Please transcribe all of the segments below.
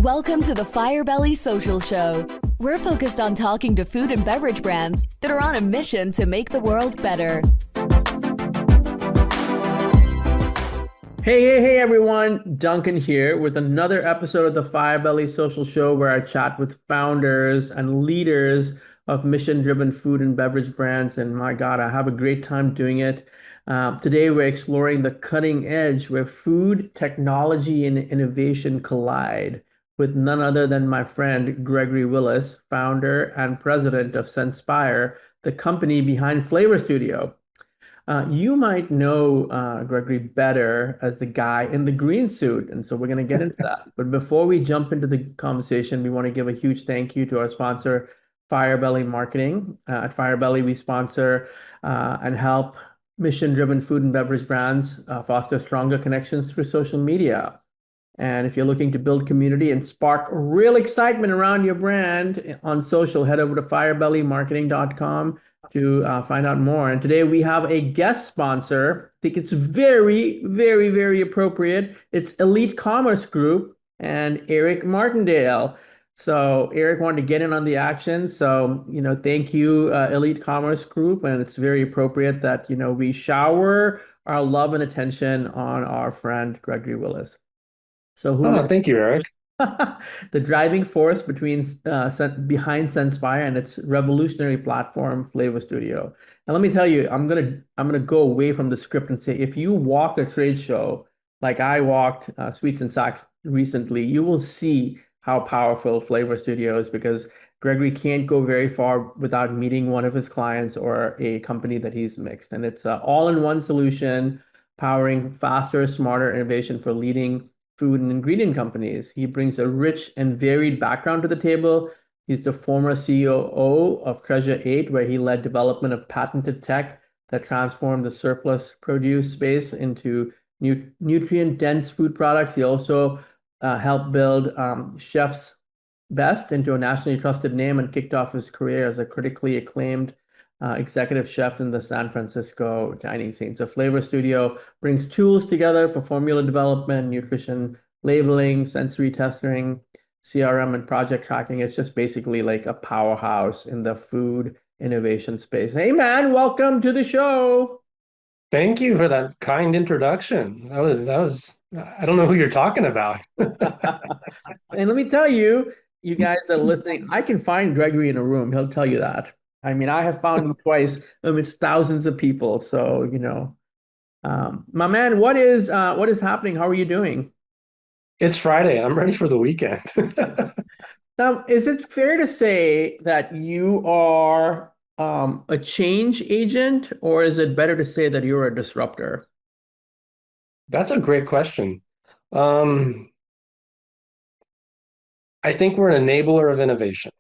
Welcome to the Firebelly Social Show. We're focused on talking to food and beverage brands that are on a mission to make the world better. Hey, everyone. Duncan here with another episode of the Firebelly Social Show where I chat with founders and leaders of mission-driven food and beverage brands. And my God, I have a great time doing it. Today, we're exploring the cutting edge where food, technology, and innovation collide with none other than my friend, Gregory Willis, founder and president of Senspire, the company behind Flavor Studio. You might know Gregory better as the guy in the green suit, and so we're going to get into that. But before we jump into the conversation, we want to give a huge thank you to our sponsor, Firebelly Marketing. At Firebelly, we sponsor and help mission-driven food and beverage brands foster stronger connections through social media. And if you're looking to build community and spark real excitement around your brand on social, head over to firebellymarketing.com to find out more. And today we have a guest sponsor. I think it's very, very, very appropriate. It's Elite Commerce Group and Eric Martindale. So Eric wanted to get in on the action. So, thank you, Elite Commerce Group. And it's very appropriate that, we shower our love and attention on our friend, Gregory Willis. So Thank you, Eric. the driving force behind Senspire and its revolutionary platform, Flavor Studio. And let me tell you, I'm gonna go away from the script and say, if you walk a trade show like I walked Sweets and Sacks recently, you will see how powerful Flavor Studio is because Gregory can't go very far without meeting one of his clients or a company that he's mixed. And it's an all-in-one solution powering faster, smarter innovation for leading food and ingredient companies. He brings a rich and varied background to the table. He's the former COO of Treasure 8, where he led development of patented tech that transformed the surplus produce space into nutrient-dense food products. He also helped build Chef's Best into a nationally trusted name and kicked off his career as a critically acclaimed executive chef in the San Francisco dining scene. So Flavor Studio brings tools together for formula development, nutrition labeling, sensory testing, CRM, and project tracking. It's just basically like a powerhouse in the food innovation space. Hey, man, welcome to the show. Thank you for that kind introduction. That was I don't know who you're talking about. And let me tell you, you guys that are listening, I can find Gregory in a room. He'll tell you that. I mean, I have found him twice amidst thousands of people. So, my man, what is happening? How are you doing? It's Friday. I'm ready for the weekend. Now, is it fair to say that you are a change agent, or is it better to say that you're a disruptor? That's a great question. I think we're an enabler of innovation.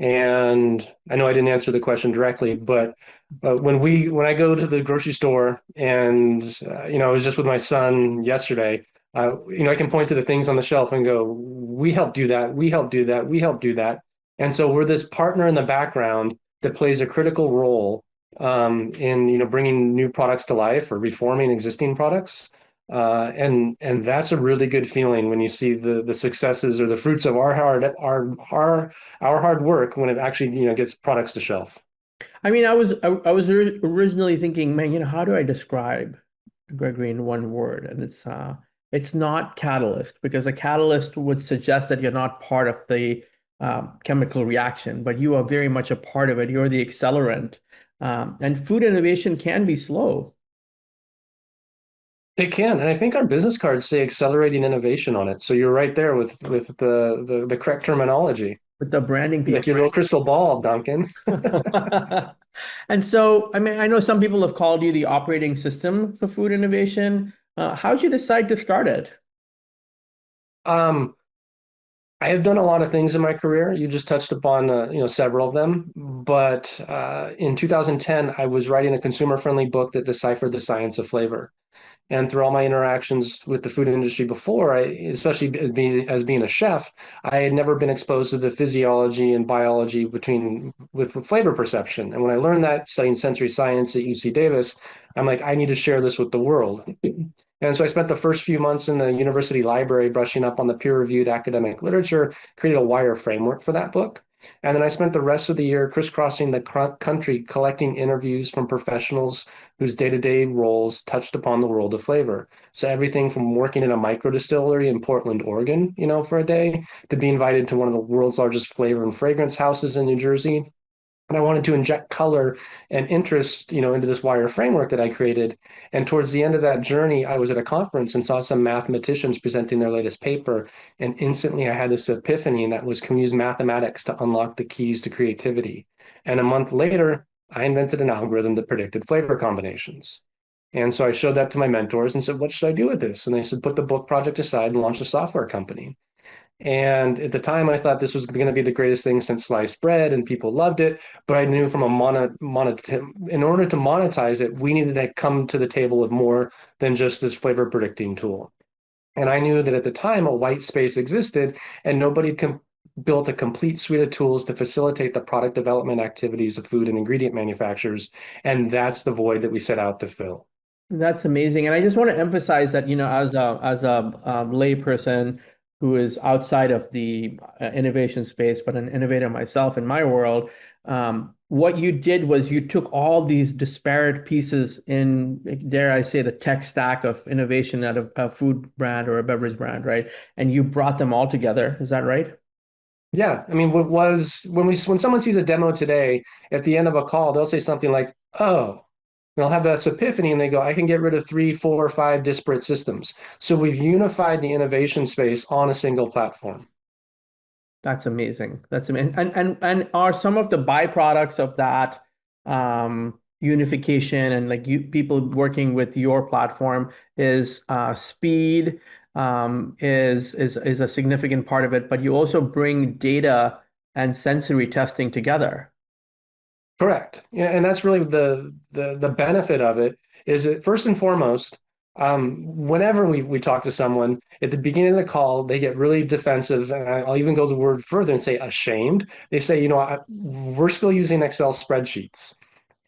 And I know I didn't answer the question directly, but when I go to the grocery store and I was just with my son yesterday, I can point to the things on the shelf and go, we help do that, we help do that, we help do that. And so we're this partner in the background that plays a critical role in bringing new products to life or reforming existing products. And that's a really good feeling when you see the successes or the fruits of our hard work when it actually gets products to shelf. I mean, I was originally thinking, man, how do I describe Gregory in one word? And it's not catalyst, because a catalyst would suggest that you're not part of the chemical reaction, but you are very much a part of it. You're the accelerant. And food innovation can be slow. It can, and I think our business cards say accelerating innovation on it. So you're right there with the correct terminology. With the branding piece. Like your little crystal ball, Duncan. And so, I mean, I know some people have called you the operating system for food innovation. How'd you decide to start it? Um, I have done a lot of things in my career. You just touched upon several of them. But in 2010, I was writing a consumer-friendly book that deciphered the science of flavor. And through all my interactions with the food industry before, especially as being a chef, I had never been exposed to the physiology and biology with flavor perception. And when I learned that studying sensory science at UC Davis, I'm like, I need to share this with the world. And so I spent the first few months in the university library brushing up on the peer-reviewed academic literature, created a wire framework for that book. And then I spent the rest of the year crisscrossing the country collecting interviews from professionals whose day-to-day roles touched upon the world of flavor. So everything from working in a micro distillery in Portland, Oregon, for a day, to be invited to one of the world's largest flavor and fragrance houses in New Jersey, and I wanted to inject color and interest, into this wire framework that I created. And towards the end of that journey, I was at a conference and saw some mathematicians presenting their latest paper. And instantly I had this epiphany, and that was, can we use mathematics to unlock the keys to creativity? And a month later, I invented an algorithm that predicted flavor combinations. And so I showed that to my mentors and said, what should I do with this? And they said, put the book project aside and launch a software company. And at the time, I thought this was going to be the greatest thing since sliced bread, and people loved it. But I knew from in order to monetize it, we needed to come to the table with more than just this flavor predicting tool. And I knew that at the time, a white space existed, and nobody built a complete suite of tools to facilitate the product development activities of food and ingredient manufacturers. And that's the void that we set out to fill. That's amazing. And I just want to emphasize that, as a layperson who is outside of the innovation space, but an innovator myself in my world, what you did was you took all these disparate pieces in, dare I say, the tech stack of innovation at a food brand or a beverage brand, right? And you brought them all together. Is that right? Yeah, I mean, what was when someone sees a demo today, at the end of a call, they'll say something like, "Oh," they'll have this epiphany, and they go, "I can get rid of three, four, five disparate systems." So we've unified the innovation space on a single platform. That's amazing. That's amazing. And are some of the byproducts of that unification and like you people working with your platform is speed is a significant part of it, but you also bring data and sensory testing together. Correct. Yeah, and that's really the benefit of it is that first and foremost, whenever we talk to someone at the beginning of the call, they get really defensive, and I'll even go the word further and say ashamed. They say, we're still using Excel spreadsheets,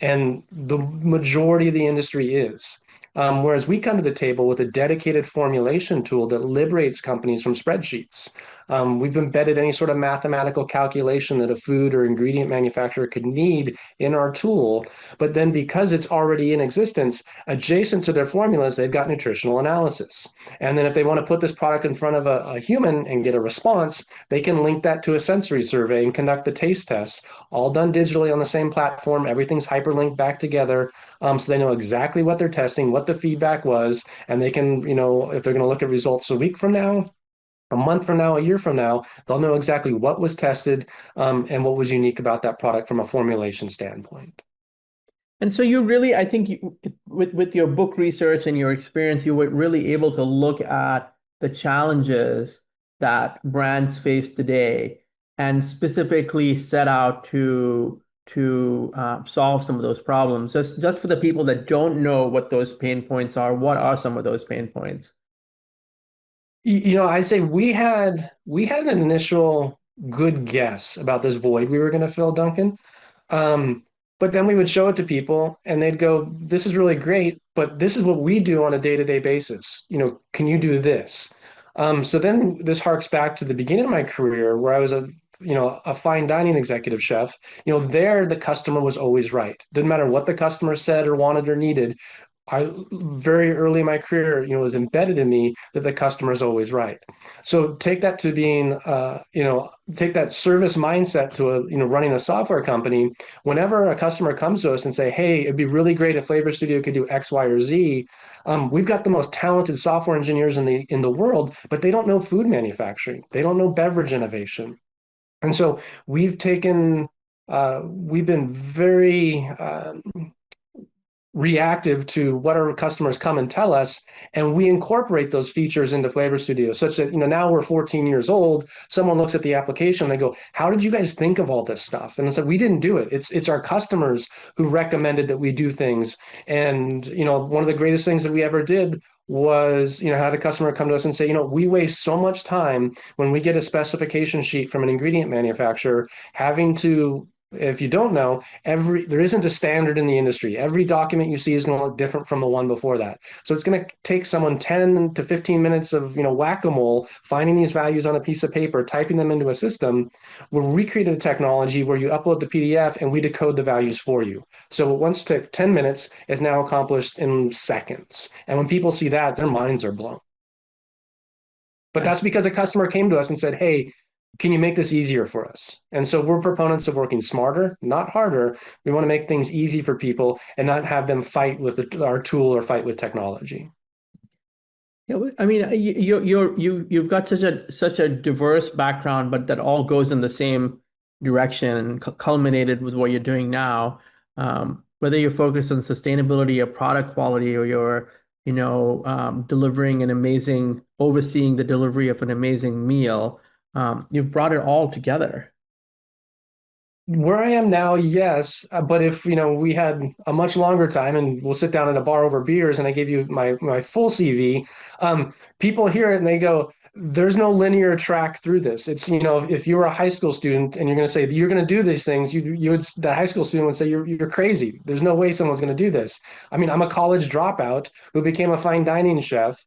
and the majority of the industry is. Whereas we come to the table with a dedicated formulation tool that liberates companies from spreadsheets. We've embedded any sort of mathematical calculation that a food or ingredient manufacturer could need in our tool. But then because it's already in existence, adjacent to their formulas, they've got nutritional analysis. And then if they want to put this product in front of a human and get a response, they can link that to a sensory survey and conduct the taste tests, all done digitally on the same platform. Everything's hyperlinked back together. So they know exactly what they're testing, what the feedback was, and they can, if they're going to look at results a week from now, a month from now, a year from now, they'll know exactly what was tested, and what was unique about that product from a formulation standpoint. And so you really, I think with your book research and your experience, you were really able to look at the challenges that brands face today and specifically set out to solve some of those problems. Just for the people that don't know what those pain points are, what are some of those pain points? I say we had an initial good guess about this void we were going to fill, Duncan. Um, but then we would show it to people and they'd go, this is really great, but this is what we do on a day-to-day basis. Can you do this? So then this harks back to the beginning of my career where I was a fine dining executive chef. There the customer was always right. Didn't matter what the customer said or wanted or needed. I very early in my career, it was embedded in me that the customer is always right. So take that to being, take that service mindset to running a software company. Whenever a customer comes to us and say, "Hey, it'd be really great if Flavor Studio could do X, Y, or Z," we've got the most talented software engineers in the world, but they don't know food manufacturing. They don't know beverage innovation, and so we've been very reactive to what our customers come and tell us, and we incorporate those features into Flavor Studio such that now we're 14 years old. Someone looks at the application, they go, "How did you guys think of all this stuff?" And it's like, we didn't do it. It's our customers who recommended that we do things. And one of the greatest things that we ever did was had a customer come to us and say, "We waste so much time when we get a specification sheet from an ingredient manufacturer having to if you don't know, there isn't a standard in the industry. Every document you see is going to look different from the one before that. So it's going to take someone 10 to 15 minutes of, whack-a-mole, finding these values on a piece of paper, typing them into a system. Where we created a technology where you upload the PDF and we decode the values for you. So what once took 10 minutes is now accomplished in seconds. And when people see that, their minds are blown. But that's because a customer came to us and said, "Hey, can you make this easier for us?" And so we're proponents of working smarter, not harder. We want to make things easy for people and not have them fight with our tool or fight with technology. Yeah, I mean, you've got such a diverse background, but that all goes in the same direction and culminated with what you're doing now. Whether you're focused on sustainability or product quality, or you're, delivering an amazing, overseeing the delivery of an amazing meal, you've brought it all together. Where I am now, yes, but if we had a much longer time and we'll sit down at a bar over beers and I gave you my full CV, people hear it and they go, "There's no linear track through this." It's if you were a high school student and you're going to say you're going to do these things, that high school student would say you're crazy. There's no way someone's going to do this. I mean, I'm a college dropout who became a fine dining chef.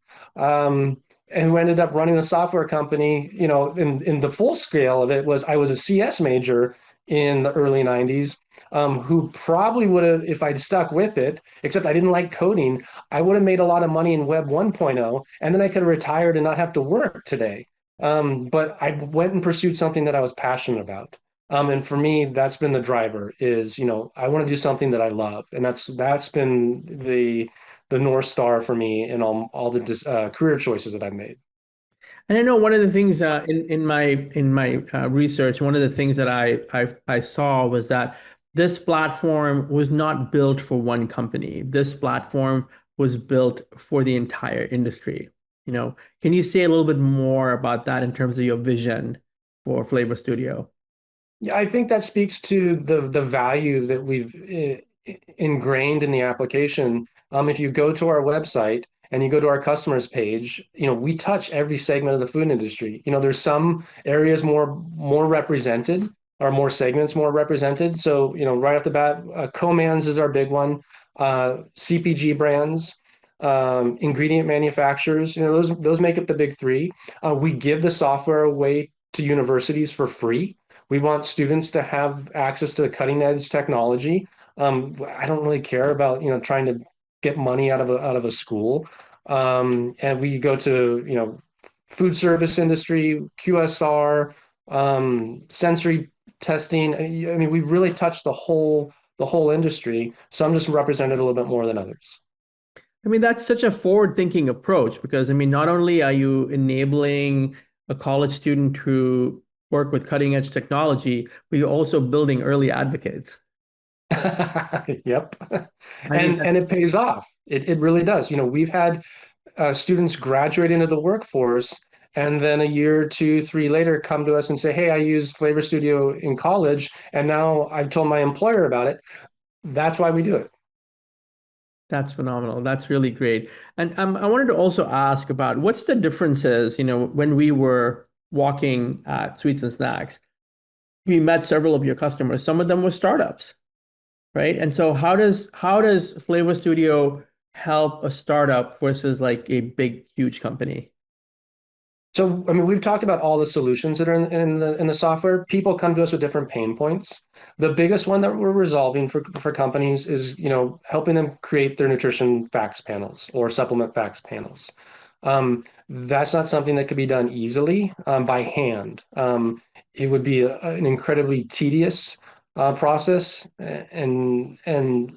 And who ended up running a software company, in the full scale of it was I was a CS major in the early 90s, who probably would have, if I'd stuck with it, except I didn't like coding, I would have made a lot of money in Web 1.0, and then I could have retired and not have to work today. But I went and pursued something that I was passionate about. And for me, that's been the driver is, I want to do something that I love. And that's been the North Star for me in all the career choices that I've made. And I know one of the things in my research, one of the things that I saw was that this platform was not built for one company. This platform was built for the entire industry. Can you say a little bit more about that in terms of your vision for Flavor Studio? Yeah, I think that speaks to the value that we've ingrained in the application. If you go to our website and you go to our customers page, we touch every segment of the food industry. There's some areas more represented, or more segments more represented. So, right off the bat, co-mans is our big one. CPG brands, ingredient manufacturers, those make up the big three. We give the software away to universities for free. We want students to have access to the cutting edge technology. I don't really care about trying to get money out of a school. And we go to food service industry, QSR, sensory testing. I mean, we really touch the whole industry. Some just represented a little bit more than others. I mean, that's such a forward-thinking approach because, I mean, not only are you enabling a college student to work with cutting-edge technology, but you're also building early advocates. Yep. I mean, And it pays off. It really does. We've had students graduate into the workforce and then a year, two, three later come to us and say, "Hey, I used Flavor Studio in college and now I've told my employer about it." That's why we do it. that's phenomenal. That's really great. And I wanted to also ask about what's the differences, when we were walking at Sweets and Snacks, we met several of your customers. Some of them were startups, right? And so how does Flavor Studio help a startup versus like a big, huge company? So, I mean, we've talked about all the solutions that are in the software. People come to us with different pain points. The biggest one that we're resolving for companies is, helping them create their nutrition facts panels or supplement facts panels. That's not something that could be done easily by hand. It would be an incredibly tedious process and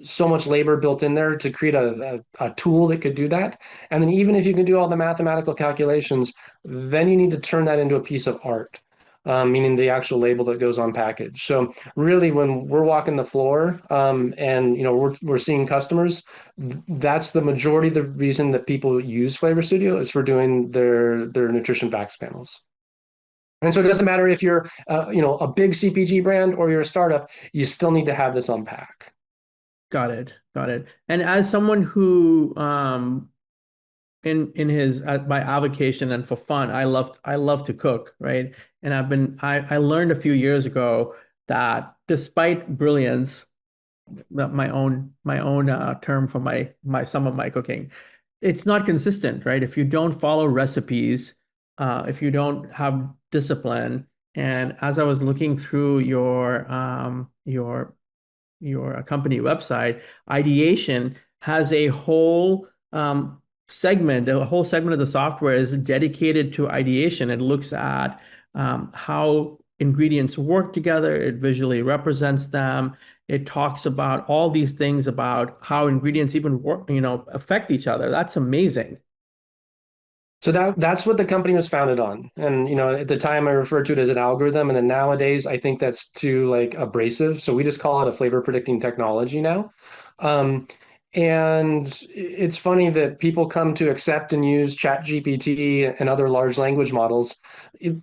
so much labor built in there to create a tool that could do that. And then even if you can do all the mathematical calculations, then you need to turn that into a piece of art, meaning the actual label that goes on package. So really, when we're walking the floor and we're seeing customers, that's the majority of the reason that people use Flavor Studio is for doing their nutrition facts panels. And so it doesn't matter if you're, a big CPG brand or you're a startup, you still need to have this unpack. Got it. Got it. And as someone who in his by avocation and for fun, I love to cook, right? And I learned a few years ago that despite brilliance, my own term for my some of my cooking, it's not consistent, right? If you don't follow recipes, if you don't have discipline, and as I was looking through your company website, ideation has a whole segment of the software is dedicated to ideation. It looks at how ingredients work together, it visually represents them. It talks about all these things about how ingredients even work, affect each other. That's amazing. So that's what the company was founded on. And at the time I referred to it as an algorithm, and then nowadays I think that's too like abrasive. So we just call it a flavor predicting technology now. Um, and it's funny that people come to accept and use ChatGPT and other large language models. It,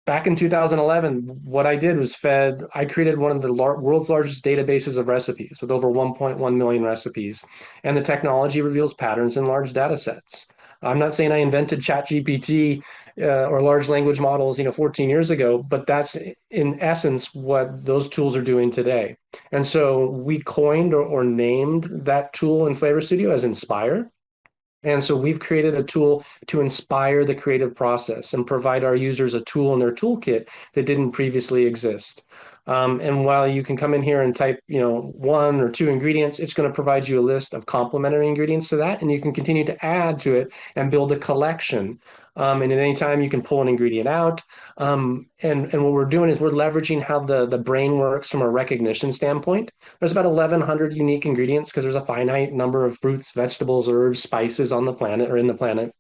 Back in 2011, what I did was I created one of the world's largest databases of recipes with over 1.1 million recipes. And the technology reveals patterns in large data sets. I'm not saying I invented ChatGPT or large language models, 14 years ago, but that's in essence what those tools are doing today. And so we coined or named that tool in Flavor Studio as Inspire. And so we've created a tool to inspire the creative process and provide our users a tool in their toolkit that didn't previously exist. And while you can come in here and type, one or two ingredients, it's going to provide you a list of complementary ingredients to that, and you can continue to add to it and build a collection. And at any time, you can pull an ingredient out. And what we're doing is we're leveraging how the brain works from a recognition standpoint. There's about 1,100 unique ingredients because there's a finite number of fruits, vegetables, herbs, spices on the planet or in the planet.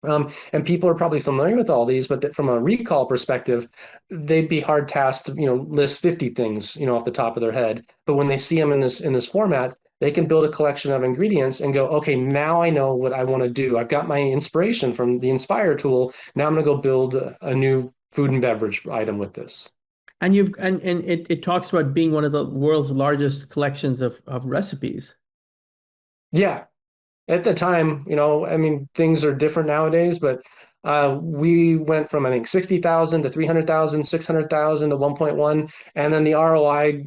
And people are probably familiar with all these, but that from a recall perspective, they'd be hard tasked to, list 50 things, off the top of their head. But when they see them in this format, they can build a collection of ingredients and go, okay, now I know what I want to do. I've got my inspiration from the Inspire tool. Now I'm going to go build a new food and beverage item with this. And it talks about being one of the world's largest collections of recipes. Yeah, at the time, I mean, things are different nowadays, but we went from, I think, 60,000 to 300,000, 600,000 to 1.1. And then the ROI,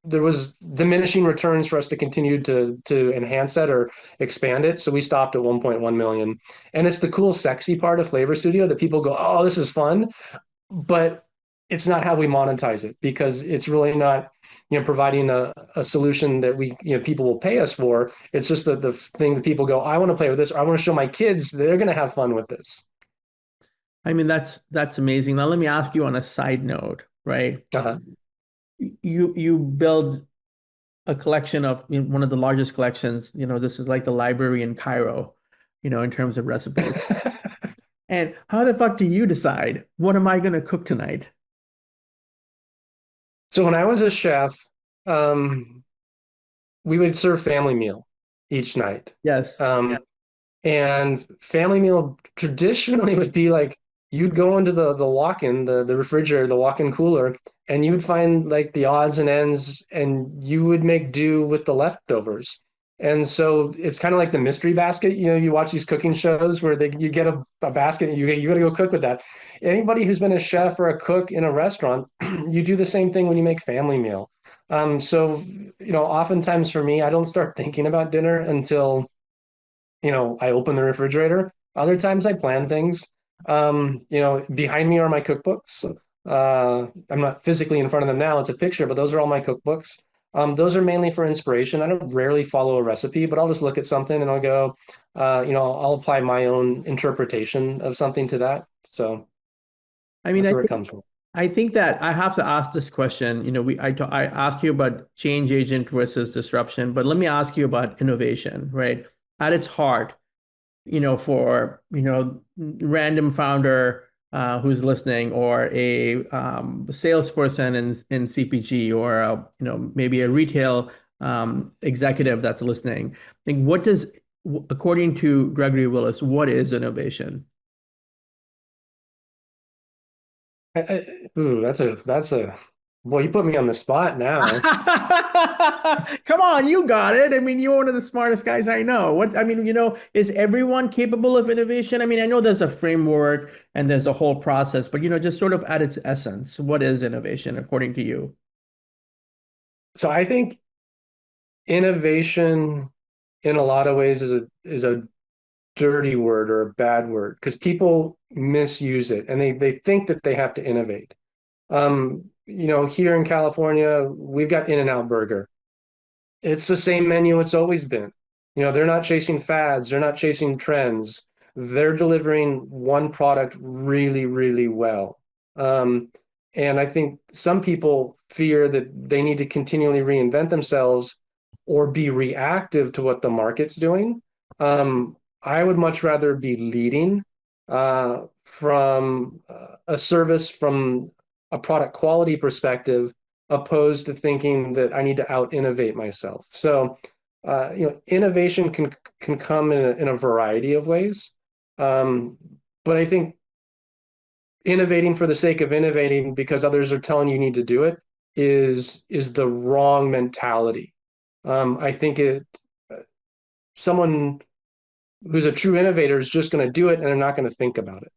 there was diminishing returns for us to continue to enhance that or expand it. So we stopped at 1.1 million. And it's the cool, sexy part of Flavor Studio that people go, oh, this is fun. But it's not how we monetize it because it's really not providing a solution that people will pay us for. It's just the thing that people go, I want to play with this, or I want to show my kids they're going to have fun with this. I mean, that's amazing. Now let me ask you on a side note, right? Uh-huh. You build a collection of one of the largest collections. This is like the library in Cairo, in terms of recipes. And how the fuck do you decide what am I going to cook tonight? So when I was a chef, um, we would serve family meal each night. Yes. And family meal traditionally would be like you'd go into the walk-in, the refrigerator, the walk-in cooler, and you'd find like the odds and ends, and you would make do with the leftovers. And so it's kind of like the mystery basket. You watch these cooking shows where you get a basket and you got to go cook with that. Anybody who's been a chef or a cook in a restaurant, you do the same thing when you make family meal. So oftentimes for me, I don't start thinking about dinner until I open the refrigerator. Other times I plan things. Behind me are my cookbooks. I'm not physically in front of them now. It's a picture, but those are all my cookbooks. Those are mainly for inspiration. I don't rarely follow a recipe, but I'll just look at something and I'll go, I'll apply my own interpretation of something to that. So I mean, that's I where it think comes from. I think that I have to ask this question. I asked you about change agent versus disruption, but let me ask you about innovation, right? At its heart, for random founder who's listening, or a salesperson in CPG, or maybe a retail executive that's listening. Like, according to Gregory Willis, what is innovation? Ooh, that's a Boy, you put me on the spot now. Come on, you got it. I mean, you're one of the smartest guys I know. I mean, is everyone capable of innovation? I mean, I know there's a framework and there's a whole process, but just sort of at its essence, what is innovation according to you? So I think innovation in a lot of ways is a dirty word or a bad word because people misuse it and they think that they have to innovate. Here in California, we've got In-N-Out Burger. It's the same menu it's always been. They're not chasing fads, they're not chasing trends. They're delivering one product really, really well. Um, and I think some people fear that they need to continually reinvent themselves or be reactive to what the market's doing. I would much rather be leading from a service from a product quality perspective opposed to thinking that I need to out innovate myself. So, innovation can come in a variety of ways. Um, but I think innovating for the sake of innovating because others are telling you need to do it is the wrong mentality. I think someone who's a true innovator is just going to do it and they're not going to think about it.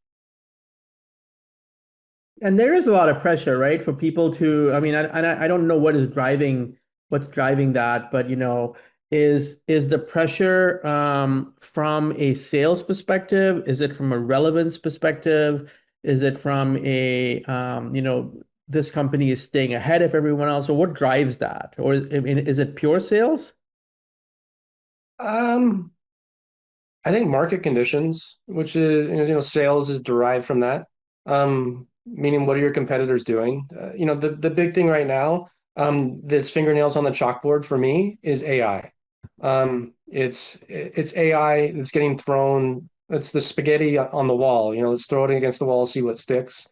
And there is a lot of pressure, right, for people to, I mean, I don't know what's driving that, but is the pressure from a sales perspective? Is it from a relevance perspective? Is it from this company is staying ahead of everyone else? Or what drives that? Or I mean, is it pure sales? Um, I think market conditions, which is, sales is derived from that. Meaning what are your competitors doing? The big thing right now, that's fingernails on the chalkboard for me is AI. It's AI that's getting thrown. It's the spaghetti on the wall. Let's throw it against the wall, see what sticks.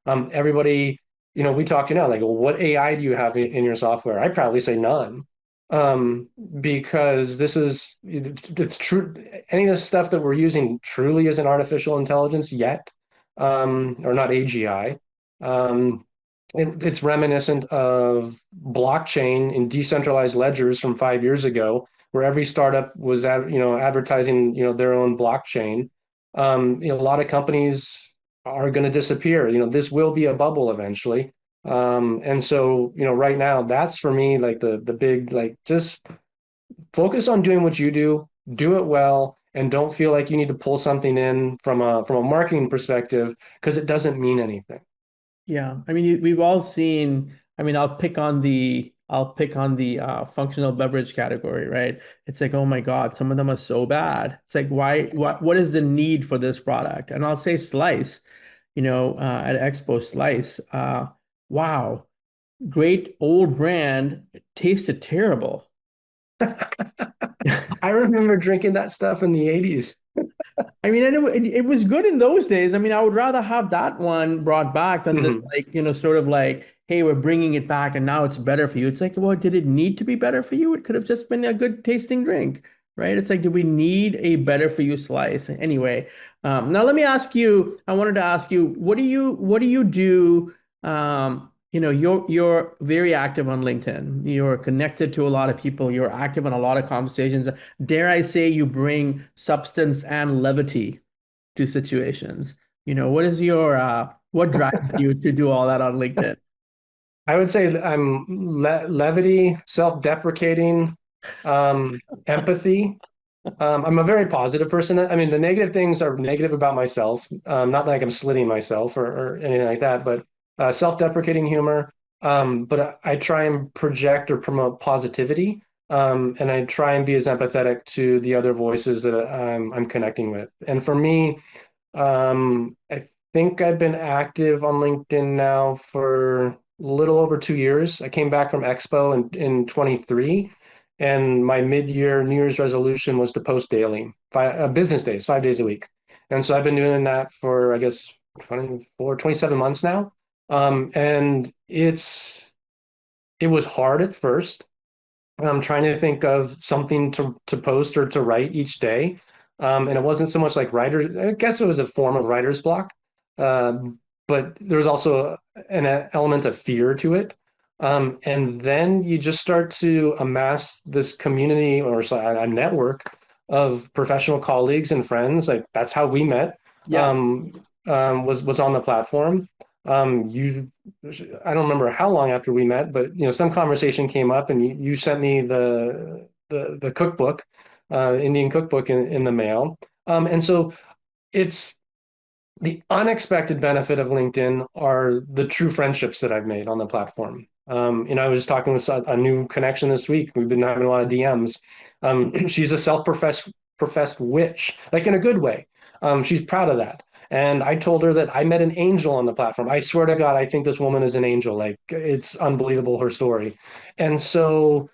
Everybody, we talk like, well, what AI do you have in your software? I'd probably say none. Um, because it's true. Any of the stuff that we're using truly isn't artificial intelligence yet, or not AGI. It's reminiscent of blockchain and decentralized ledgers from 5 years ago, where every startup was advertising their own blockchain. A lot of companies are going to disappear. This will be a bubble eventually. And so, right now, that's for me like the big like just focus on doing what you do it well, and don't feel like you need to pull something in from a marketing perspective because it doesn't mean anything. Yeah, I mean, we've all seen. I mean, I'll pick on the functional beverage category, right? It's like, oh my God, some of them are so bad. It's like, why? What is the need for this product? And I'll say Slice, at Expo Slice. Wow, great old brand, tasted terrible. I remember drinking that stuff in the 80s. I mean, and it was good in those days. I mean, I would rather have that one brought back than this, Mhm. like, sort of like, hey, we're bringing it back and now it's better for you. It's like, well, did it need to be better for you? It could have just been a good tasting drink, right? It's like, do we need a better for you slice? Anyway, now let me ask you, I wanted to ask you, what do you do? You're very active on LinkedIn. You're connected to a lot of people. You're active in a lot of conversations. Dare I say you bring substance and levity to situations? What drives you to do all that on LinkedIn? I would say that I'm levity, self-deprecating, empathy. I'm a very positive person. I mean, the negative things are negative about myself. Not like I'm slitting myself or anything like that, but self-deprecating humor. But I try and project or promote positivity. And I try and be as empathetic to the other voices that I'm connecting with. And for me, I think I've been active on LinkedIn now for a little over 2 years. I came back from Expo in 23, and my mid-year New Year's resolution was to post daily, business days, 5 days a week. And so I've been doing that for, I guess, 24, 27 months now. And it was hard at first. I'm trying to think of something to post or to write each day. And it wasn't so much like writer's, I guess it was a form of writer's block. But there was also an element of fear to it. And then you just start to amass this community or a network of professional colleagues and friends. Like that's how we met. Yeah. Was on the platform. You, I don't remember how long after we met, but some conversation came up, and you sent me the cookbook, Indian cookbook in the mail. And so it's the unexpected benefit of LinkedIn are the true friendships that I've made on the platform. I was just talking with a new connection this week. We've been having a lot of DMs. She's a self-professed witch, like in a good way. She's proud of that. And I told her that I met an angel on the platform. I swear to God, I think this woman is an angel. Like it's unbelievable, her story. And so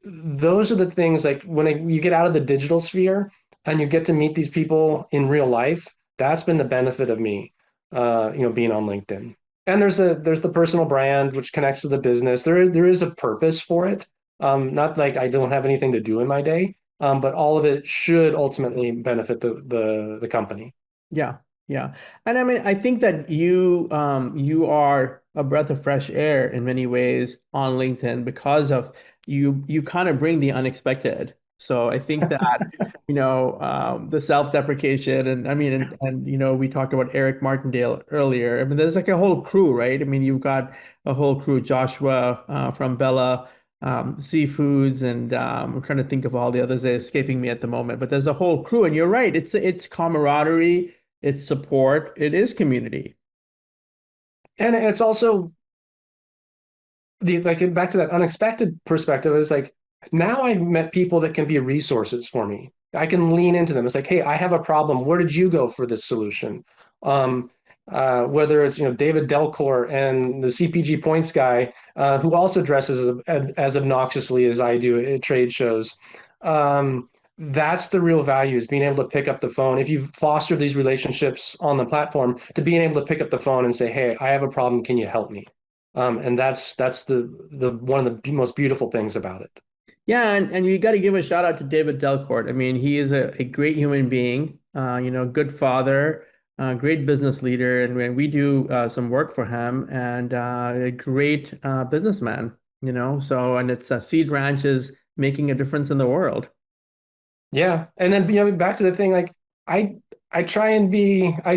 those are the things like you get out of the digital sphere and you get to meet these people in real life. That's been the benefit of me, being on LinkedIn. And there's the personal brand which connects to the business. There is a purpose for it. Not like I don't have anything to do in my day, but all of it should ultimately benefit the company. Yeah, yeah. And I mean, I think that you are a breath of fresh air in many ways on LinkedIn because of you kind of bring the unexpected. So I think that, the self-deprecation and I mean and we talked about Eric Martindale earlier. I mean, there's like a whole crew, right? I mean, you've got a whole crew, Joshua from Bella Seafoods, and I'm trying to think of all the others. They're escaping me at the moment, but there's a whole crew, and you're right. It's camaraderie, it's support, it is community. And it's also the like back to that unexpected perspective is like now I've met people that can be resources for me. I can lean into them. It's like, hey, I have a problem. Where did you go for this solution? Um, whether it's David Delcor and the CPG points guy, who also dresses as obnoxiously as I do at trade shows. That's the real value is being able to pick up the phone. If you foster these relationships on the platform, to being able to pick up the phone and say, "Hey, I have a problem. Can you help me?" And that's the one of the most beautiful things about it. Yeah, and you got to give a shout out to David Delcourt. I mean, he is a great human being, good father, great business leader, and when we do some work for him, and a great businessman, so and it's Seed Ranch is making a difference in the world. Yeah, and then back to the thing like I I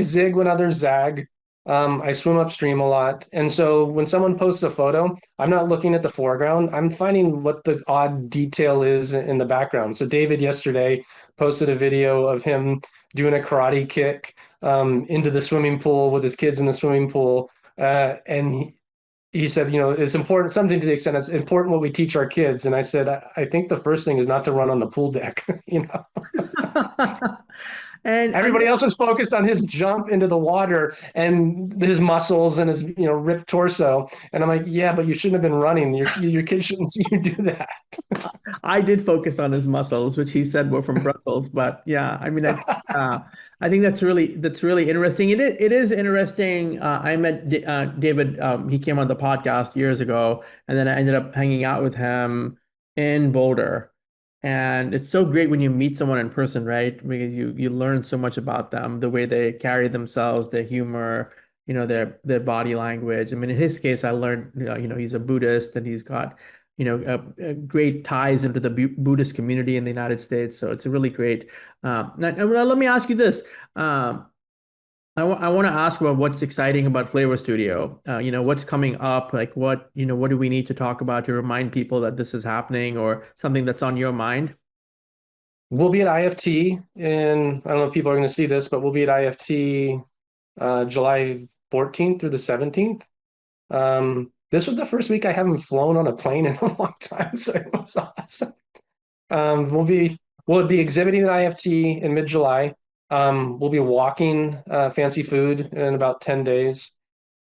zig when others zag. I swim upstream a lot, and so when someone posts a photo, I'm not looking at the foreground. I'm finding what the odd detail is in the background. So David yesterday posted a video of him doing a karate kick into the swimming pool with his kids in the swimming pool, and he said, it's important, something to the extent it's important what we teach our kids. And I said, I think the first thing is not to run on the pool deck. And Everybody else was focused on his jump into the water and his muscles and his, ripped torso. And I'm like, yeah, but you shouldn't have been running. Your kids shouldn't see you do that. I did focus on his muscles, which he said were from Brussels. But yeah, I mean, I think that's really interesting. It is interesting. I met David. He came on the podcast years ago, and then I ended up hanging out with him in Boulder. And it's so great when you meet someone in person, right? Because you learn so much about them, the way they carry themselves, their humor, their body language. I mean, in his case, I learned, he's a Buddhist and he's got great ties into the Buddhist community in the United States. So it's a really great. Now let me ask you this. Um, I want to ask about what's exciting about Flavor Studio. What's coming up? Like what do we need to talk about to remind people that this is happening or something that's on your mind? We'll be at IFT, and I don't know if people are going to see this, but we'll be at IFT July 14th through the 17th. This was the first week I haven't flown on a plane in a long time, so it was awesome. Um, we'll be we'll be exhibiting at IFT in mid-July. We'll be walking fancy food in about 10 days.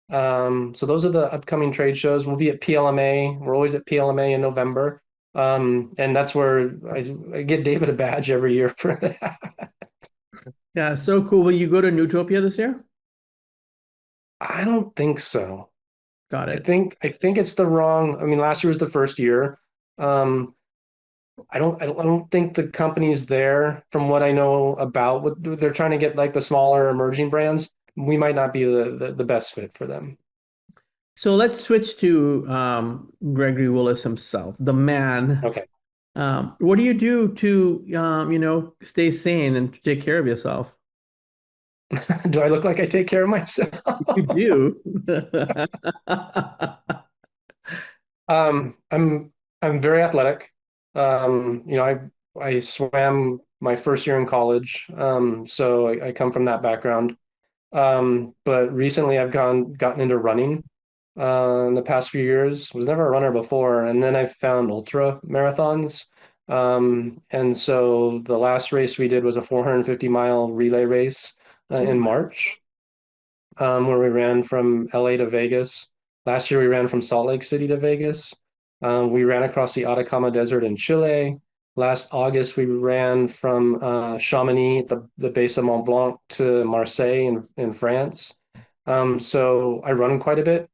So those are the upcoming trade shows. We'll be at PLMA. We're always at PLMA in November. And that's where I get David a badge every year for that. Yeah, so cool. Will you go to Newtopia this year? I don't think so. Got I it. think I think it's the wrong. I mean, last year was the first year. Um, I don't think the company's there from what I know about what they're trying to get like the smaller emerging brands. We might not be the best fit for them. So let's switch to Gregory Willis himself, the man. Okay. What do you do to, stay sane and to take care of yourself? Do I look like I take care of myself? You do. I'm very athletic. I swam my first year in college, so I come from that background. But recently I've gotten into running in the past few years. Was never a runner before, and then I found ultra marathons. And so the last race we did was a 450-mile relay race in March, where we ran from LA to Vegas. Last year we ran from Salt Lake City to Vegas. We ran across the Atacama Desert in Chile. Last August, we ran from Chamonix, the base of Mont Blanc, to Marseille in France. So I run quite a bit.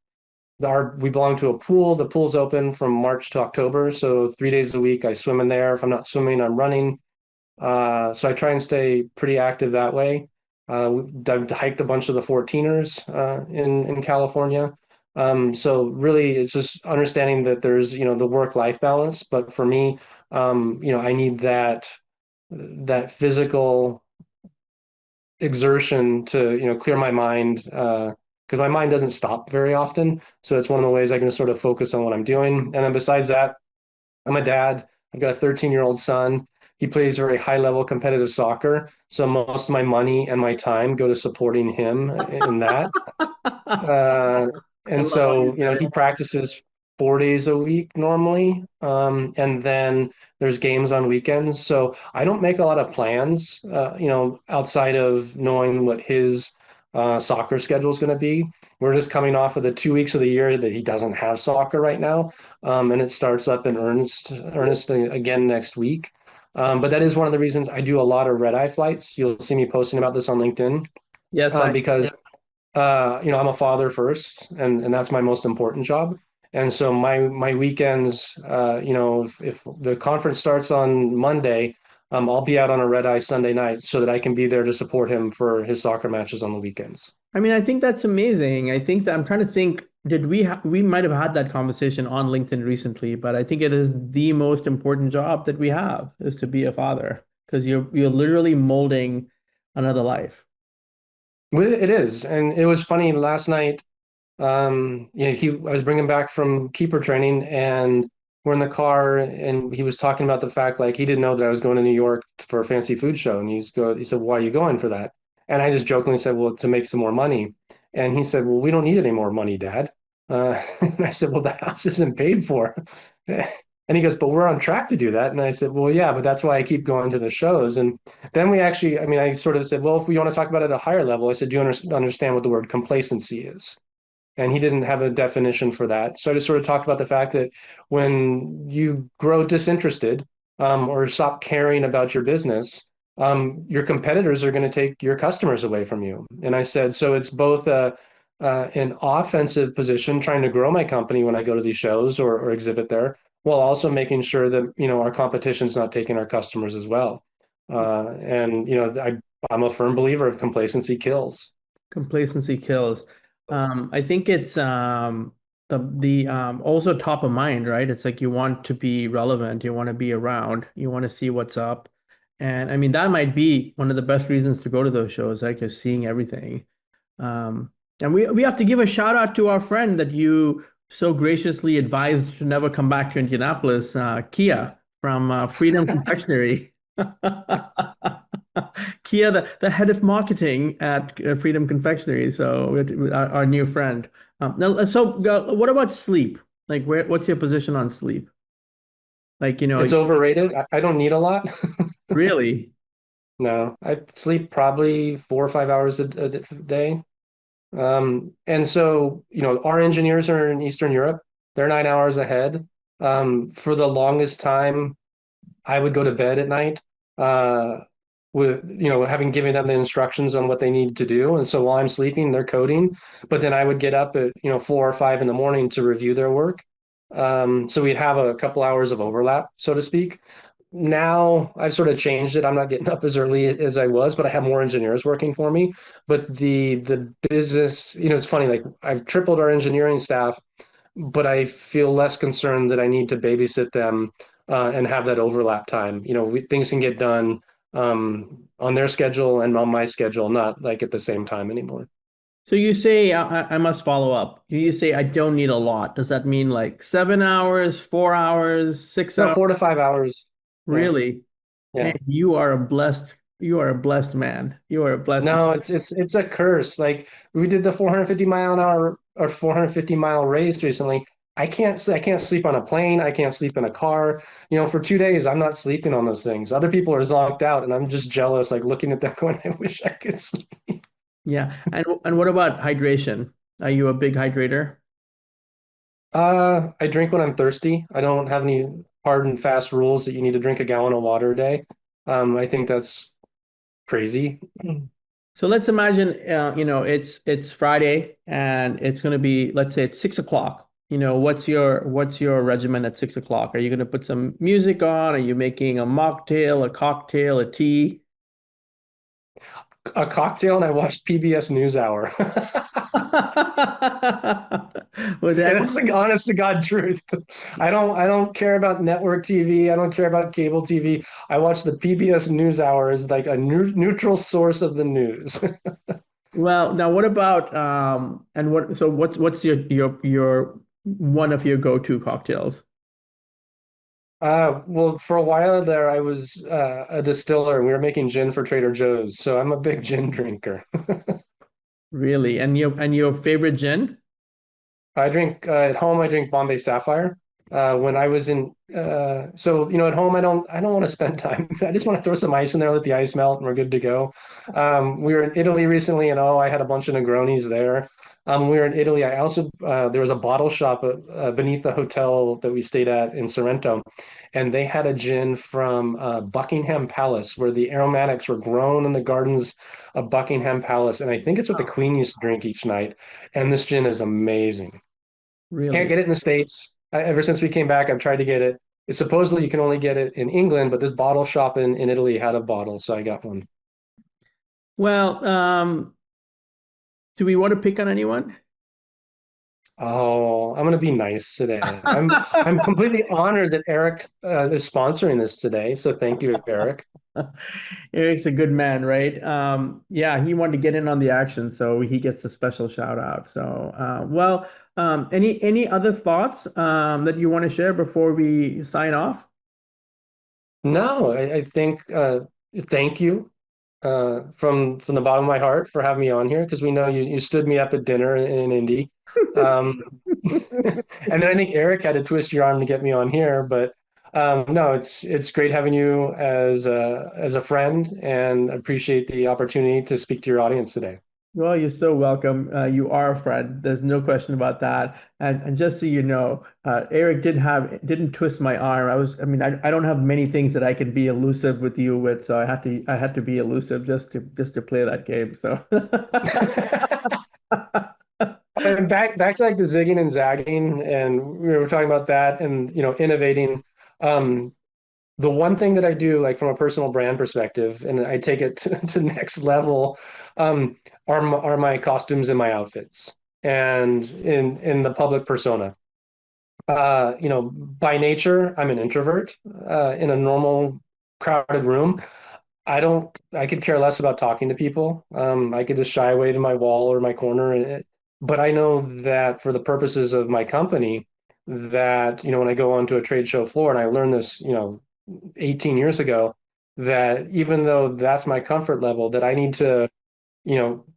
We belong to a pool. The pool's open from March to October. So 3 days a week, I swim in there. If I'm not swimming, I'm running. So I try and stay pretty active that way. I've hiked a bunch of the 14ers in California. So really, it's just understanding that there's the work-life balance. But for me, I need that physical exertion to clear my mind because my mind doesn't stop very often. So it's one of the ways I can sort of focus on what I'm doing. And then besides that, I'm a dad. I've got a 13-year-old son. He plays very high level competitive soccer. So most of my money and my time go to supporting him in that. Uh, I and love how so, you said it. he practices 4 days a week normally. And then there's games on weekends. So I don't make a lot of plans, outside of knowing what his soccer schedule is going to be. We're just coming off of the 2 weeks of the year that he doesn't have soccer right now. And it starts up in earnest again next week. But that is one of the reasons I do a lot of red eye flights. You'll see me posting about this on LinkedIn, Yes, I. because I'm a father first, and that's my most important job. And so my weekends, if the conference starts on Monday, I'll be out on a red eye Sunday night so that I can be there to support him for his soccer matches on the weekends. I mean, I think that's amazing. I think that I'm trying to think, did we might have had that conversation on LinkedIn recently, but I think it is the most important job that we have is to be a father because you're literally molding another life. Well, it is, and it was funny last night. I was bringing back from keeper training, and we're in the car, and he was talking about the fact like he didn't know that I was going to New York for a fancy food show, and he said, "Why are you going for that?" And I just jokingly said, "Well, to make some more money." And he said, "Well, we don't need any more money, Dad." And I said, "Well, the house isn't paid for." And he goes, "But we're on track to do that." And I said, "Well, yeah, but that's why I keep going to the shows." And then I mean, I sort of said, "Well, if we want to talk about it at a higher level," I said, "Do you understand what the word complacency is?" And he didn't have a definition for that. So I just sort of talked about the fact that when you grow disinterested, or stop caring about your business, your competitors are going to take your customers away from you. And I said, so it's both an offensive position, trying to grow my company when I go to these shows or exhibit there, while also making sure that our competition's not taking our customers as well. And I'm a firm believer of complacency kills. Complacency kills. I think it's the also top of mind, right? It's like you want to be relevant, you want to be around, you want to see what's up. And I mean that might be one of the best reasons to go to those shows, like just seeing everything. And we have to give a shout out to our friend that you so graciously advised to never come back to Indianapolis, Kia from Freedom Confectionery. Kia, the head of marketing at Freedom Confectionery, so our new friend. Now, so what about sleep? Like, what's your position on sleep? Like, It's overrated. I don't need a lot. really? No, I sleep probably 4 or 5 hours a day. And so, our engineers are in Eastern Europe. They're 9 hours ahead. For the longest time, I would go to bed at night, with, having given them the instructions on what they need to do. And so while I'm sleeping, they're coding, but then I would get up at, 4 or 5 in the morning to review their work. So we'd have a couple hours of overlap, so to speak. now I've sort of changed it. I'm not getting up as early as I was, but I have more engineers working for me. But the business, it's funny, like I've tripled our engineering staff, but I feel less concerned that I need to babysit them and have that overlap time. Things can get done on their schedule and on my schedule, not like at the same time anymore. So you say I must follow up. You say I don't need a lot. Does that mean like 7 hours, 4 hours, six No, hours? 4 to 5 hours. Yeah, Really? Man, yeah. you are a blessed man. You are a blessed man. No, it's a curse. Like we did the 450 mile an hour or 450-mile race recently. I can't sleep on a plane. I can't sleep in a car. For 2 days, I'm not sleeping on those things. Other people are zonked out, and I'm just jealous, like looking at them going, I wish I could sleep. Yeah. And what about hydration? Are you a big hydrator? I drink when I'm thirsty. I don't have any hard and fast rules that you need to drink a gallon of water a day. I think that's crazy. So let's imagine, it's Friday and it's going to be, let's say it's 6 o'clock. What's your regimen at 6 o'clock? Are you going to put some music on? Are you making a mocktail, a cocktail, a tea? A cocktail, and I watched PBS NewsHour. Well, And that's the honest to God truth. I don't care about network TV. I don't care about cable TV. I watch the PBS NewsHour as like a neutral source of the news. well, now what about and what's your one of your go-to cocktails? Well, for a while there, I was a distiller, and we were making gin for Trader Joe's. So I'm a big gin drinker. Really? And your favorite gin? I drink at home. I drink Bombay Sapphire. When I was in, so at home, I don't want to spend time. I just want to throw some ice in there, let the ice melt, and we're good to go. We were in Italy recently, and I had a bunch of Negronis there. We were in Italy. I also there was a bottle shop beneath the hotel that we stayed at in Sorrento, and they had a gin from Buckingham Palace, where the aromatics were grown in the gardens of Buckingham Palace, and I think it's what the Oh, Queen used to drink each night. And this gin is amazing. Can't really? get it in the States. Ever since we came back, I've tried to get it. It's supposedly you can only get it in England, but this bottle shop in Italy had a bottle, so I got one. Well, do we want to pick on anyone? Oh, I'm gonna be nice today. I'm completely honored that Eric is sponsoring this today. So thank you, Eric. Eric's a good man, right? Yeah, he wanted to get in on the action, so he gets a special shout out. So, well, any other thoughts that you want to share before we sign off? No, I think thank you from the bottom of my heart for having me on here because we know you stood me up at dinner in Indy. Um, and then I think Eric had to twist your arm to get me on here, but no, it's great having you as a friend, and appreciate the opportunity to speak to your audience today. Well, you're so welcome. You are a friend. There's no question about that. And just so you know, Eric didn't twist my arm. I mean, I don't have many things that I can be elusive with you with, so I had to be elusive just to play that game. So And back to like the zigging and zagging, and we were talking about that, and innovating. Um, the one thing that I do, like from a personal brand perspective, and I take it to next level, are my costumes and my outfits, and in the public persona. By nature, I'm an introvert. In a normal crowded room, I could care less about talking to people. I could just shy away to my wall or my corner. But I know that for the purposes of my company, that, when I go onto a trade show floor, and I learned this, 18 years ago, that even though that's my comfort level, that I need to,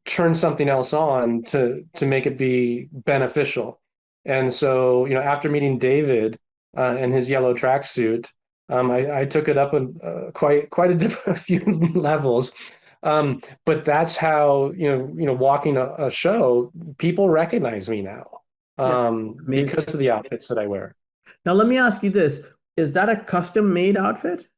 turn something else on to make it be beneficial. And so, after meeting David and his yellow tracksuit, I took it up quite a different a few levels. But that's how, walking a show, people recognize me now yeah, amazing. because of the outfits that I wear. Now let me ask you this: is that a custom made outfit?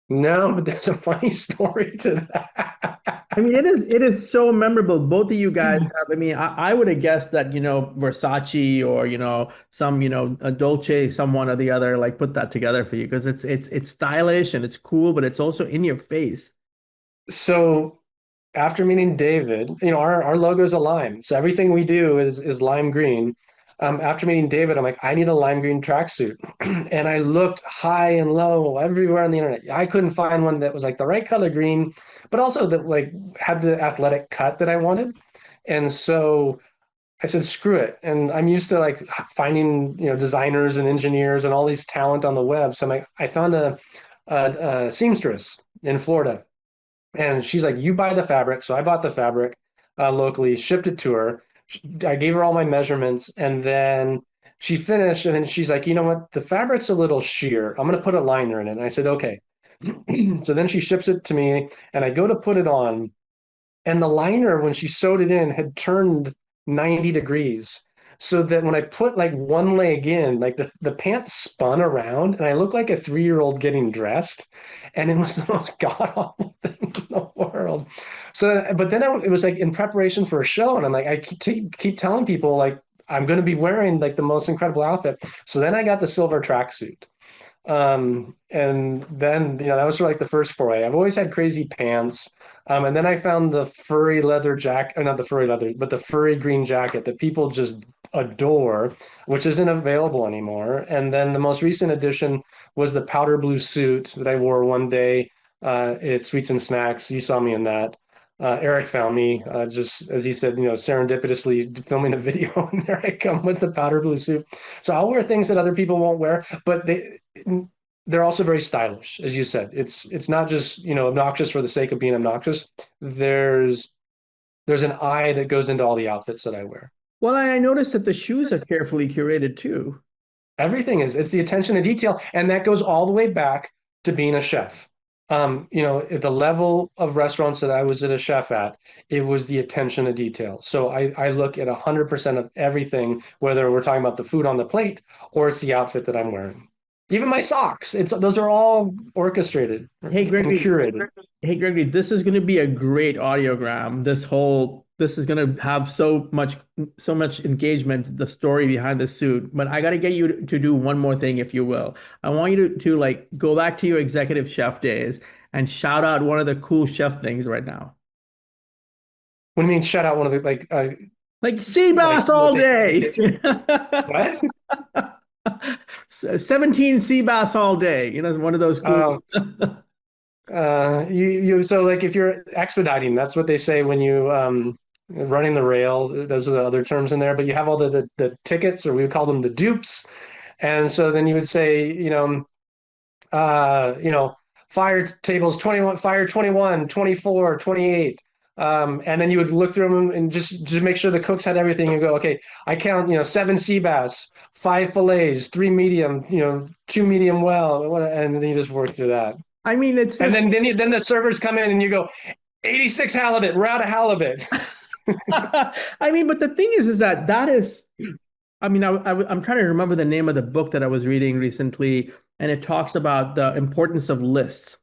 No, but there's a funny story to that. I mean, it is so memorable. Both of you guys have, I mean, I would have guessed that, Versace or, some, a Dolce, someone or the other, like put that together for you because it's stylish and it's cool, but it's also in your face. So after meeting David, our logo is a lime. So everything we do is lime green. After meeting David, I'm like, I need a lime green tracksuit. And I looked high and low everywhere on the internet. I couldn't find one that was like the right color green, but also that like had the athletic cut that I wanted. And so I said, screw it. And I'm used to like finding, designers and engineers and all these talent on the web. So I found a seamstress in Florida. And she's like, you buy the fabric. So I bought the fabric locally, shipped it to her. I gave her all my measurements. And then she finished. And then she's like, you know what? The fabric's a little sheer. I'm going to put a liner in it. And I said, okay. So then she ships it to me. And I go to put it on. And the liner, when she sewed it in, had turned 90 degrees. So that when I put like one leg in, like the pants spun around and I looked like a 3-year-old getting dressed. And it was the most god-awful thing in the world. So, but then it was like in preparation for a show. And I'm like, I keep telling people like, I'm going to be wearing like the most incredible outfit. So then I got the silver tracksuit. And then, that was sort of like the first foray. I've always had crazy pants. And then I found the furry leather jacket, not the furry leather, but the furry green jacket that people just adore, which isn't available anymore. And then the most recent addition was the powder blue suit that I wore one day at Sweets and Snacks. You saw me in that. Eric found me, just as he said, serendipitously filming a video, and there I come with the powder blue suit. So I'll wear things that other people won't wear, but they're also very stylish, as you said. It's not just, obnoxious for the sake of being obnoxious. There's an eye that goes into all the outfits that I wear. Well, I noticed that the shoes are carefully curated too. Everything is. It's the attention to detail, and that goes all the way back to being a chef. At the level of restaurants that I was at a chef at, it was the attention to detail. So I look at 100% of everything, whether we're talking about the food on the plate or it's the outfit that I'm wearing. Even my socks, those are all orchestrated Hey, and Gregory. curated. Hey, Gregory, this is going to be a great audiogram. This is going to have so much engagement, the story behind the suit. But I got to get you to do one more thing, if you will. I want you to like go back to your executive chef days and shout out one of the cool chef things right now. What do you mean, shut out one of the Like sea like bass what all they do in the day. kitchen? What? 17 sea bass all day. One of those cool. Uh, you so like if you're expediting, that's what they say when you running the rail. Those are the other terms in there, but you have all the tickets, or we would call them the dupes. And so then you would say, fire tables 21, fire 21, 24, 28. And then you would look through them and just make sure the cooks had everything. You go, okay, I count, 7 sea bass, 5 fillets, 3 medium, 2 medium well, and then you just work through that. I mean, it's And just. then the servers come in and you go, 86 halibut, we're out of halibut. I mean, but the thing is that is. I mean, I'm trying to remember the name of the book that I was reading recently, and it talks about the importance of lists.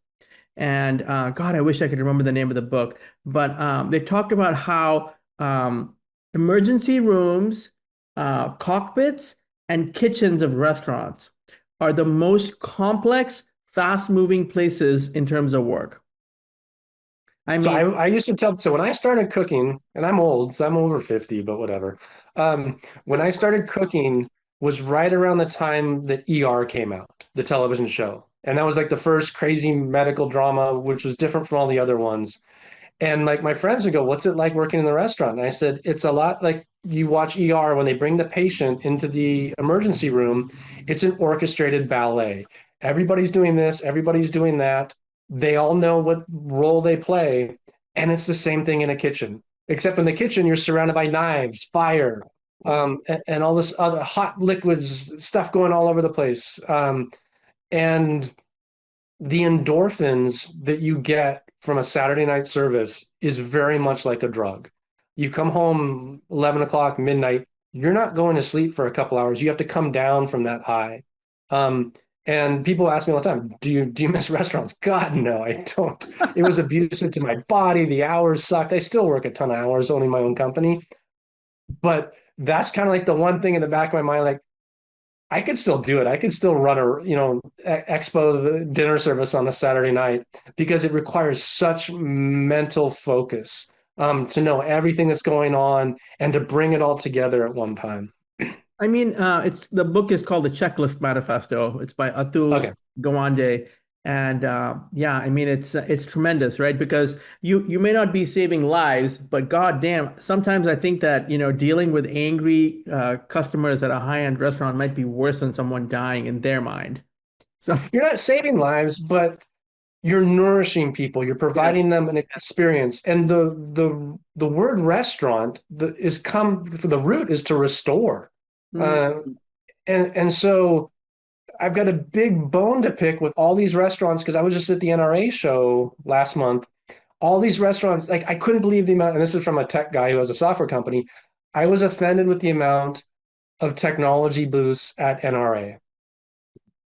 And God, I wish I could remember the name of the book. But they talked about how emergency rooms, cockpits, and kitchens of restaurants are the most complex, fast-moving places in terms of work. I So mean, I used to tell, so when I started cooking, and I'm old, so I'm over 50, but whatever. When I started cooking was right around the time that ER came out, the television show. And that was like the first crazy medical drama, which was different from all the other ones. And like my friends would go, what's it like working in the restaurant? And I said, it's a lot like you watch ER when they bring the patient into the emergency room. It's an orchestrated ballet. Everybody's doing this, everybody's doing that. They all know what role they play. And it's the same thing in a kitchen, except in the kitchen, you're surrounded by knives, fire, and all this other hot liquids, stuff going all over the place. And the endorphins that you get from a Saturday night service is very much like a drug. You come home 11 o'clock, midnight, you're not going to sleep for a couple hours. You have to come down from that high. Um, And people ask me all the time, do you miss restaurants? God, no, I don't. It was abusive to my body. The hours sucked. I still work a ton of hours owning my own company, but that's kind of like the one thing in the back of my mind, like I could still do it. I could still run expo the dinner service on a Saturday night because it requires such mental focus to know everything that's going on and to bring it all together at one time. I mean, it's the book is called The Checklist Manifesto. It's by Atul Okay. Gawande, and yeah, I mean, it's tremendous, right? Because you may not be saving lives, but goddamn, sometimes I think that dealing with angry customers at a high-end restaurant might be worse than someone dying in their mind. So You're not saving lives, but you're nourishing people. You're yeah, providing them an experience. And the word restaurant the root is to restore. mm, Uh, and so I've got a big bone to pick with all these restaurants because I was just at the NRA show last month. All these restaurants, like I couldn't believe the amount, and this is from a tech guy who has a software company. I was offended with the amount of technology booths at NRA.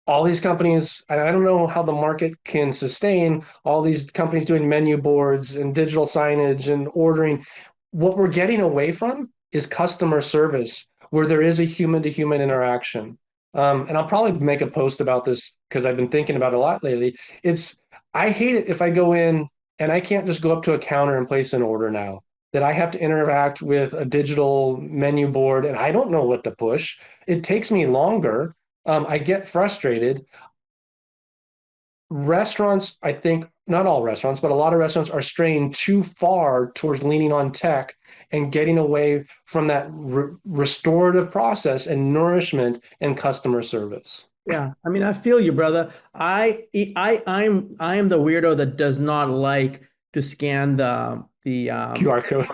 All these companies, and I don't know how the market can sustain all these companies doing menu boards and digital signage and ordering. What we're getting away from is customer service, where there is a human to human interaction. And I'll probably make a post about this because I've been thinking about it a lot lately. I hate it if I go in and I can't just go up to a counter and place an order now, that I have to interact with a digital menu board and I don't know what to push. It takes me longer. I get frustrated. Restaurants, I think, not all restaurants, but a lot of restaurants are straying too far towards leaning on tech and getting away from that restorative process and nourishment and customer service. yeah. I mean, I feel you, brother. I am the weirdo that does not like to scan the. QR code.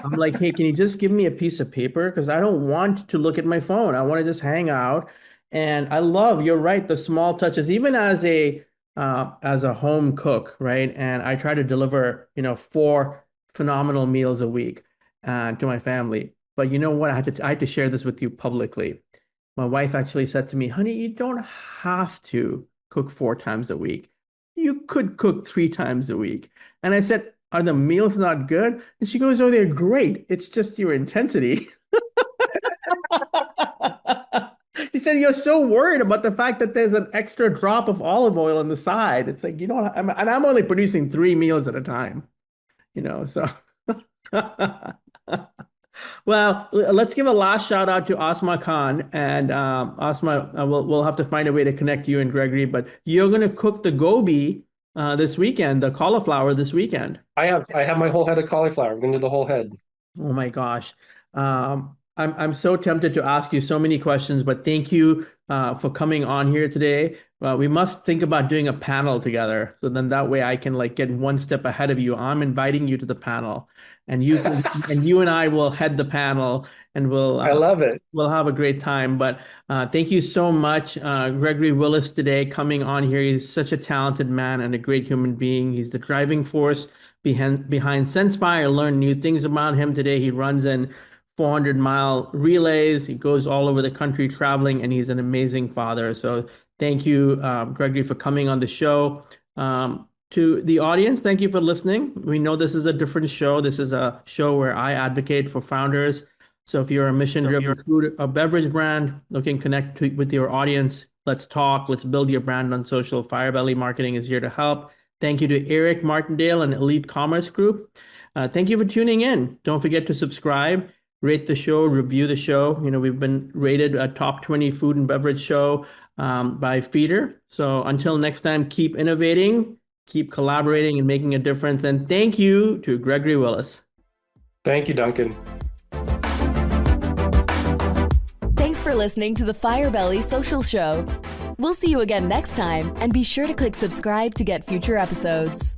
I'm like, hey, can you just give me a piece of paper? Because I don't want to look at my phone. I want to just hang out. And I love, you're right, the small touches, even as a home cook, right? And I try to deliver, four phenomenal meals a week to my family. But you know what? I had to share this with you publicly. My wife actually said to me, honey, you don't have to cook 4 times a week. You could cook 3 times a week. And I said, are the meals not good? And she goes, oh, they're great. It's just your intensity. She said, you're so worried about the fact that there's an extra drop of olive oil on the side. It's like, and I'm only producing 3 meals at a time, so. Well, let's give a last shout out to Asma Khan and Asma. We'll have to find a way to connect you and Gregory, but you're going to cook the gobi this weekend, the cauliflower this weekend. I have my whole head of cauliflower. I'm going to do the whole head. Oh my gosh. I'm so tempted to ask you so many questions, but thank you for coming on here today. We must think about doing a panel together, so then that way I can like get one step ahead of you. I'm inviting you to the panel, and you and I will head the panel, and I love it. we'll have a great time. But thank you so much, Gregory Willis, today coming on here. He's such a talented man and a great human being. He's the driving force behind Senspire. Learn new things about him today. He runs in 400-mile relays. He goes all over the country traveling, and he's an amazing father. So thank you, Gregory, for coming on the show. To the audience, thank you for listening. We know this is a different show. This is a show where I advocate for founders. So if you're a mission-driven food or beverage brand looking to connect with your audience, let's talk. Let's build your brand on social. Firebelly Marketing is here to help. Thank you to Eric Martindale and Elite Commerce Group. Thank you for tuning in. Don't forget to subscribe, rate the show, review the show. We've been rated a top 20 food and beverage show by Feeder. So until next time, keep innovating, keep collaborating, and making a difference. And thank you to Gregory Willis. Thank you, Duncan. Thanks for listening to the Firebelly Social Show. We'll see you again next time, and be sure to click subscribe to get future episodes.